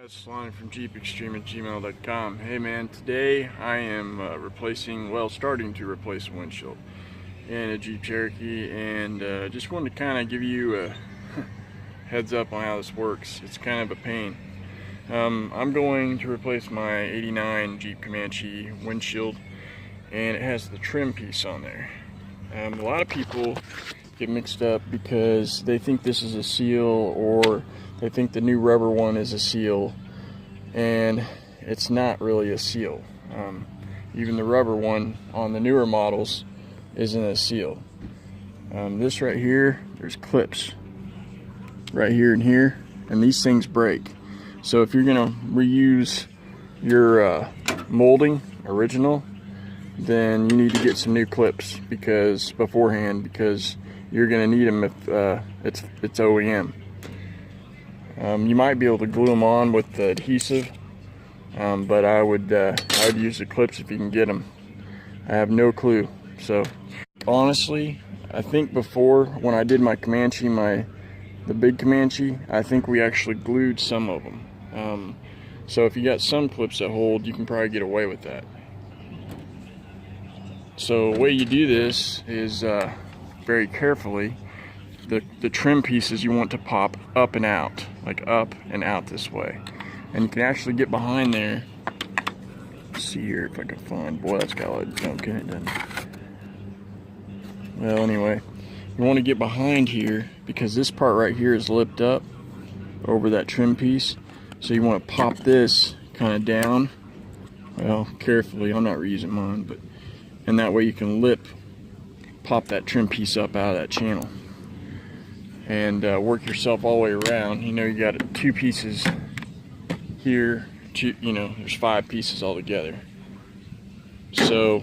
It's Lonnie from jeepextreme@gmail.com. Hey man, today I am starting to replace a windshield in a Jeep Cherokee, and just wanted to kind of give you a heads up on how this works. It's kind of a pain. I'm going to replace my '89 Jeep Comanche windshield, and it has the trim piece on there. A lot of people get mixed up because they think this is a seal, or they think the new rubber one is a seal, and it's not really a seal. Even the rubber one on the newer models isn't a seal. This right here, there's clips right here and here, and these things break. So if you're gonna reuse your molding original, then you need to get some new clips beforehand, because you're gonna need them if it's OEM. You might be able to glue them on with the adhesive, but I would use the clips if you can get them. I have no clue. So honestly, I think before, when I did my Comanche, the big Comanche, I think we actually glued some of them. So if you got some clips that hold, you can probably get away with that. So the way you do this is very carefully. The trim pieces you want to pop up and out, like up and out this way. And you can actually get behind there. Let's see here if I can find, boy, that's got a lot of junk in it, doesn't it? Well, anyway, you want to get behind here, because this part right here is lipped up over that trim piece. So you want to pop this kind of down, well, carefully. I'm not reusing mine, but, and that way you can pop that trim piece up out of that channel, and work yourself all the way around. You know, you got two pieces here, there's 5 pieces all together. So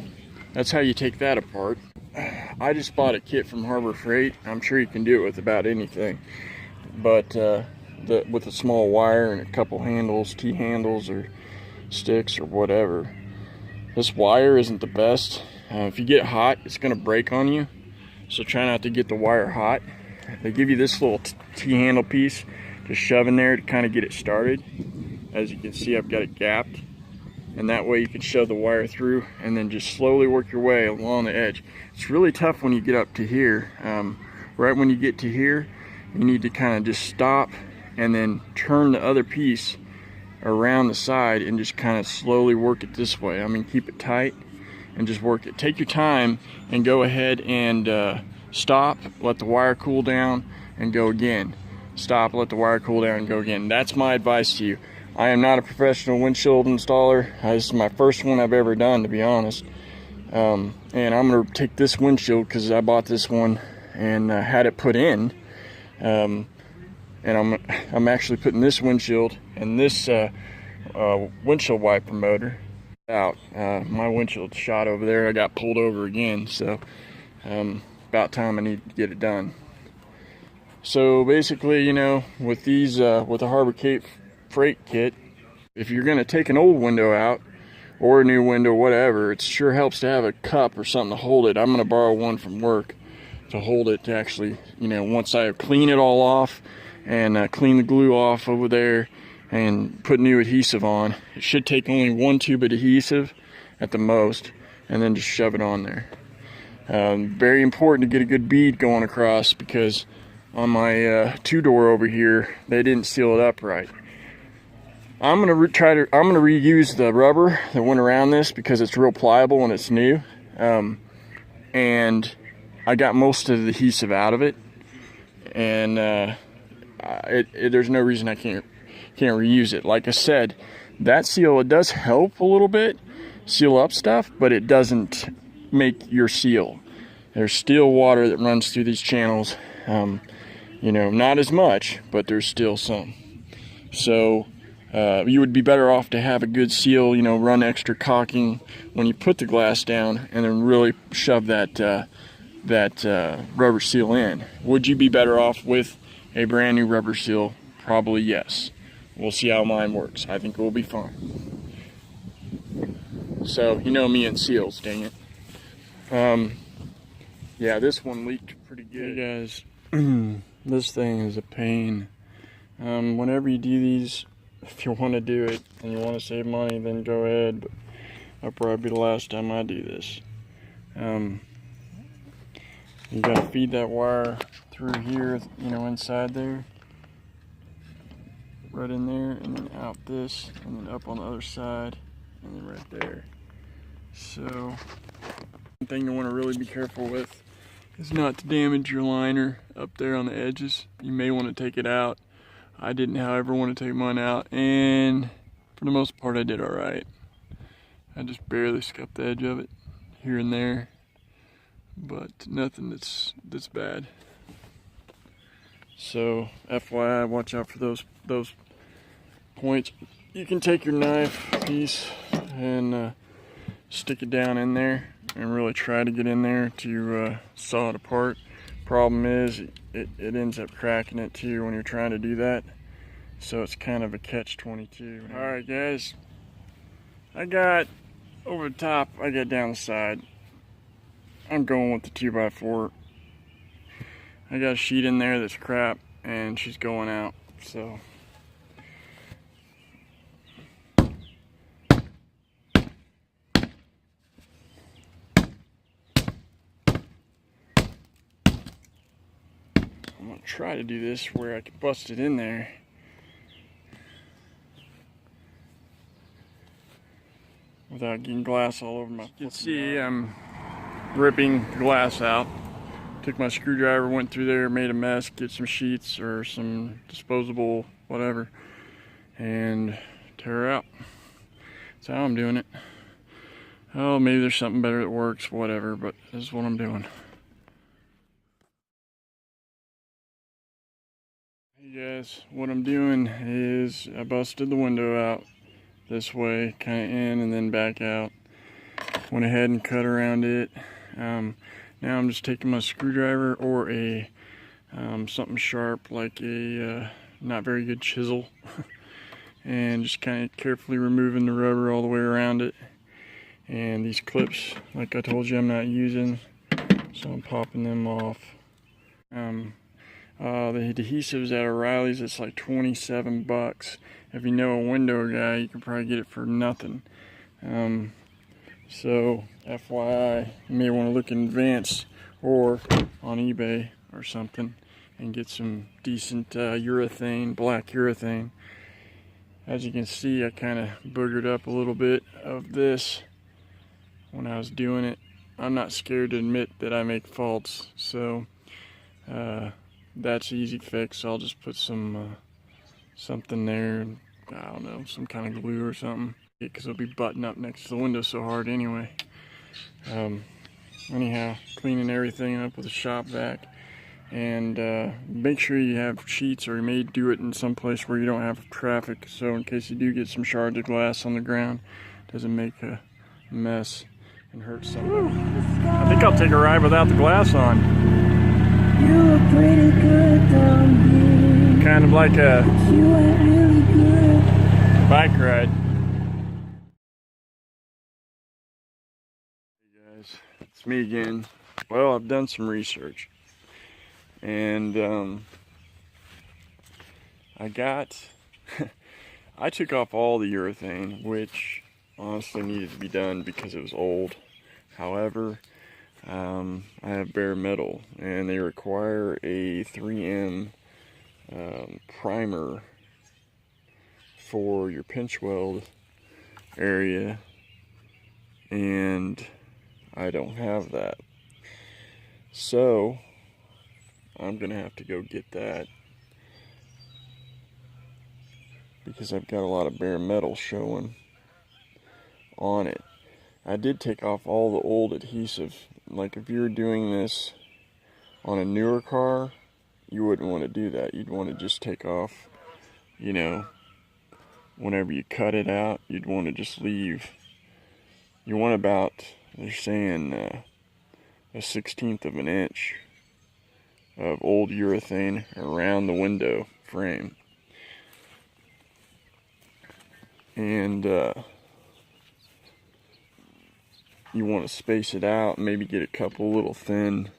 that's how you take that apart. I just bought a kit from Harbor Freight. I'm sure you can do it with about anything, but with a small wire and a couple handles, T-handles or sticks or whatever. This wire isn't the best. If you get hot, it's going to break on you, so try not to get the wire hot. They give you this little T-handle piece to shove in there to kind of get it started. As you can see, I've got it gapped, and that way you can shove the wire through and then just slowly work your way along the edge. It's really tough when you get up to here. Right when you get to here, you need to kind of just stop and then turn the other piece around the side and just kind of slowly work it this way. I mean, keep it tight and just work it. Take your time and go ahead and stop, let the wire cool down, and go again. Stop, let the wire cool down, and go again. That's my advice to you. I am not a professional windshield installer. This is my first one I've ever done, to be honest. And I'm gonna take this windshield, because I bought this one and had it put in. And I'm actually putting this windshield and this windshield wiper motor out. My windshield's shot over there. I got pulled over again, so about time I need to get it done. So basically, you know, with these with the Harbor Freight kit, if you're going to take an old window out or a new window, whatever, it sure helps to have a cup or something to hold it. I'm going to borrow one from work to hold it, to actually, you know, once I clean it all off and clean the glue off over there and put new adhesive on. It should take only 1 tube of adhesive at the most, and then just shove it on there. Very important to get a good bead going across, because on my 2-door over here, they didn't seal it up right. I'm gonna reuse the rubber that went around this, because it's real pliable and it's new. And I got most of the adhesive out of it, and there's no reason I can't reuse it. Like I said, that seal, it does help a little bit seal up stuff, but it doesn't make your seal. There's still water that runs through these channels. You know, not as much, but there's still some. So you would be better off to have a good seal, you know, run extra caulking when you put the glass down, and then really shove that rubber seal in. Would you be better off with a brand new rubber seal? Probably yes. We'll see how mine works. I think it will be fine. So, you know me and seals, dang it. Yeah, this one leaked pretty good. Hey guys, this thing is a pain. Whenever you do these if you want to do it and you want to save money, then go ahead, but that'll probably be the last time I do this. You got to feed that wire through here, you know, inside there, right in there, and then out this, and then up on the other side, and then right there. So, one thing you want to really be careful with is not to damage your liner up there on the edges. You may want to take it out. I didn't, however, want to take mine out, and for the most part I did alright. I just barely scuffed the edge of it here and there, but nothing that's bad. So FYI, watch out for those points. You can take your knife piece and stick it down in there and really try to get in there to saw it apart. Problem is it ends up cracking it too when you're trying to do that, so it's kind of a catch-22. All right guys, I got over the top, I got down the side. I'm going with the 2x4. I got a sheet in there that's crap and she's going out, so I'm gonna try to do this where I can bust it in there. Without getting glass all over my foot. You can see I'm ripping the glass out. Took my screwdriver, went through there, made a mess, get some sheets or some disposable whatever, and tear her out. That's how I'm doing it. Oh, maybe there's something better that works, whatever, but this is what I'm doing. Hey guys, what I'm doing is I busted the window out this way, kind of in and then back out. Went ahead and cut around it. Now I'm just taking my screwdriver or a something sharp like a not very good chisel and just kind of carefully removing the rubber all the way around it. And these clips, like I told you, I'm not using, so I'm popping them off. The adhesives at O'Reilly's, it's like 27 bucks. If you know a window guy, you can probably get it for nothing. So FYI, you may want to look in advance or on eBay or something and get some decent urethane, black urethane. As you can see, I kind of boogered up a little bit of this when I was doing it. I'm not scared to admit that I make faults, so that's an easy fix. I'll just put some something there, I don't know, some kind of glue or something, because it'll be buttoned up next to the window so hard anyway. Anyhow, cleaning everything up with a shop vac, and make sure you have sheets, or you may do it in some place where you don't have traffic, so in case you do get some shards of glass on the ground, it doesn't make a mess and hurt somebody. I think I'll take a ride without the glass on. You were pretty good down here. Kind of like a You went really good. bike ride. Hey guys, it's me again. Well, I've done some research, and I took off all the urethane, which honestly needed to be done because it was old. However, I have bare metal, and they require a 3M primer for your pinch weld area, and I don't have that. So I'm gonna have to go get that because I've got a lot of bare metal showing on it. I did take off all the old adhesive. Like if you were doing this on a newer car, you wouldn't want to do that. You'd want to just take off, you know, whenever you cut it out, you'd want to just leave. You want about, they're saying a 1/16 of an inch of old urethane around the window frame. And you want to space it out, maybe get a couple little thin,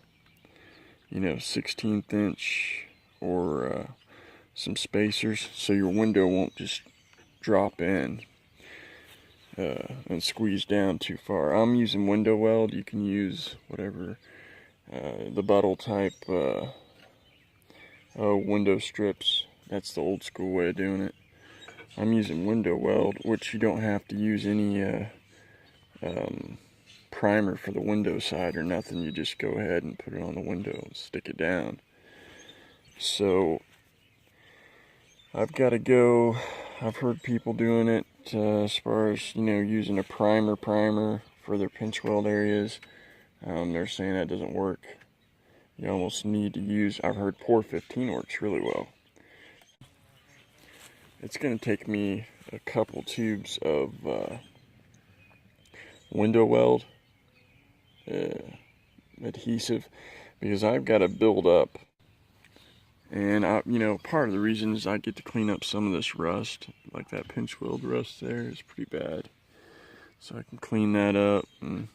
you know, 1/16 inch or some spacers, so your window won't just drop in and squeeze down too far. I'm using window weld. You can use whatever the buttle type window strips. That's the old school way of doing it. I'm using window weld, which you don't have to use any primer for the window side or nothing. You just go ahead and put it on the window and stick it down. So I've got to go. I've heard people doing it as far as, you know, using a primer for their pinch weld areas. They're saying that doesn't work. You almost need to use, I've heard Pour 15 works really well. It's going to take me a couple tubes of window weld adhesive, because I've got to build up. And you know, part of the reason is I get to clean up some of this rust, like that pinch weld rust there is pretty bad. So I can clean that up and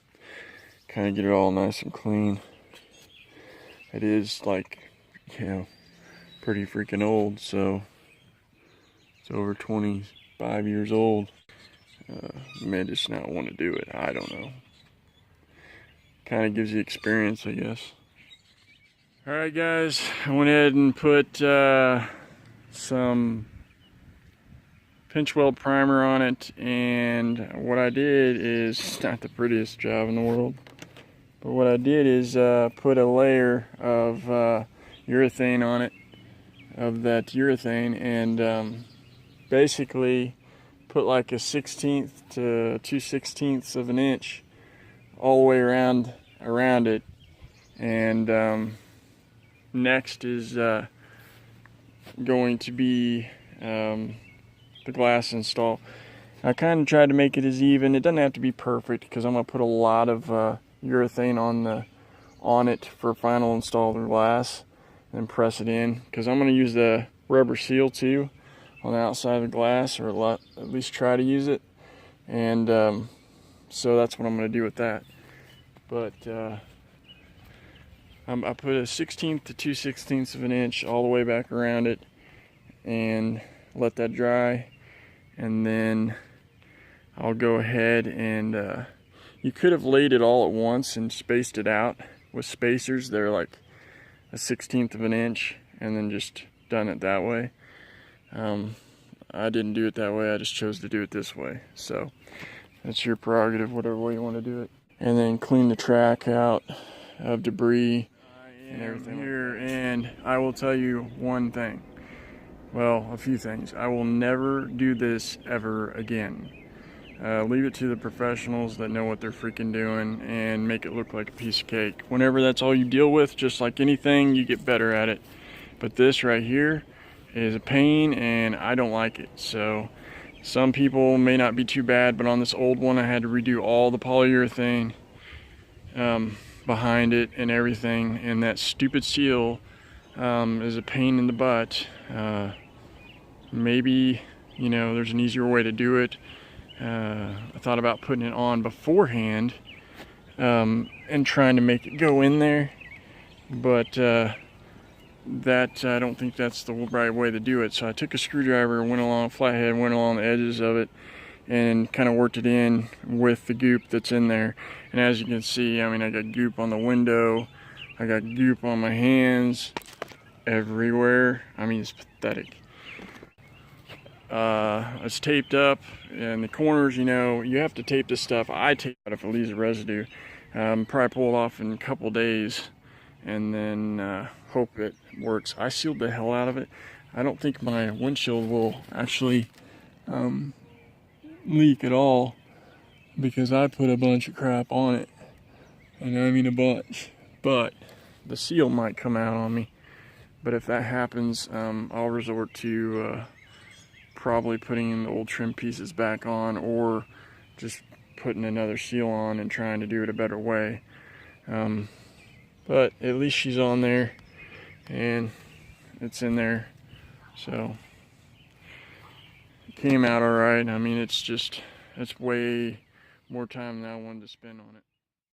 kind of get it all nice and clean. It is, like, you know, pretty freaking old, so it's over 25 years old. You may just not want to do it. I don't know. Kind of gives you experience, I guess. Alright guys, I went ahead and put some pinch weld primer on it, and what I did is, it's not the prettiest job in the world, but what I did is put a layer of urethane on it, of that urethane, and basically put like a 1/16 to 2/16 of an inch all the way around it, and next is going to be the glass install. I kind of tried to make it as even. It doesn't have to be perfect because I'm going to put a lot of urethane on it for final install of the glass and press it in, because I'm going to use the rubber seal too on the outside of the glass, or at least try to use it. And so that's what I'm going to do with that. But I put a 1/16 to 2/16 of an inch all the way back around it and let that dry, and then I'll go ahead and you could have laid it all at once and spaced it out with spacers. They're like a 1/16 of an inch, and then just done it that way. I didn't do it that way. I just chose to do it this way. So that's your prerogative, whatever way you want to do it. And then clean the track out of debris and everything here. And I will tell you one thing. Well, a few things. I will never do this ever again. Leave it to the professionals that know what they're freaking doing and make it look like a piece of cake. Whenever that's all you deal with, just like anything, you get better at it. But this right here is a pain, and I don't like it. So some people may not be too bad, but on this old one I had to redo all the polyurethane behind it and everything, and that stupid seal is a pain in the butt. Maybe, you know, there's an easier way to do it. I thought about putting it on beforehand and trying to make it go in there, but that I don't think that's the right way to do it. So I took a screwdriver, went along flathead, went along the edges of it, and kind of worked it in with the goop that's in there. And as you can see, I mean, I got goop on the window, I got goop on my hands, everywhere. I mean, it's pathetic. It's taped up in the corners. You know, you have to tape this stuff. I tape it if it leaves a residue. Probably pull it off in a couple days, and then hope it works. I sealed the hell out of it. I don't think my windshield will actually leak at all, because I put a bunch of crap on it, and I mean a bunch. But the seal might come out on me. But if that happens, I'll resort to probably putting the old trim pieces back on, or just putting another seal on and trying to do it a better way. But at least she's on there and it's in there, so it came out all right. I mean, it's way more time than I wanted to spend on it.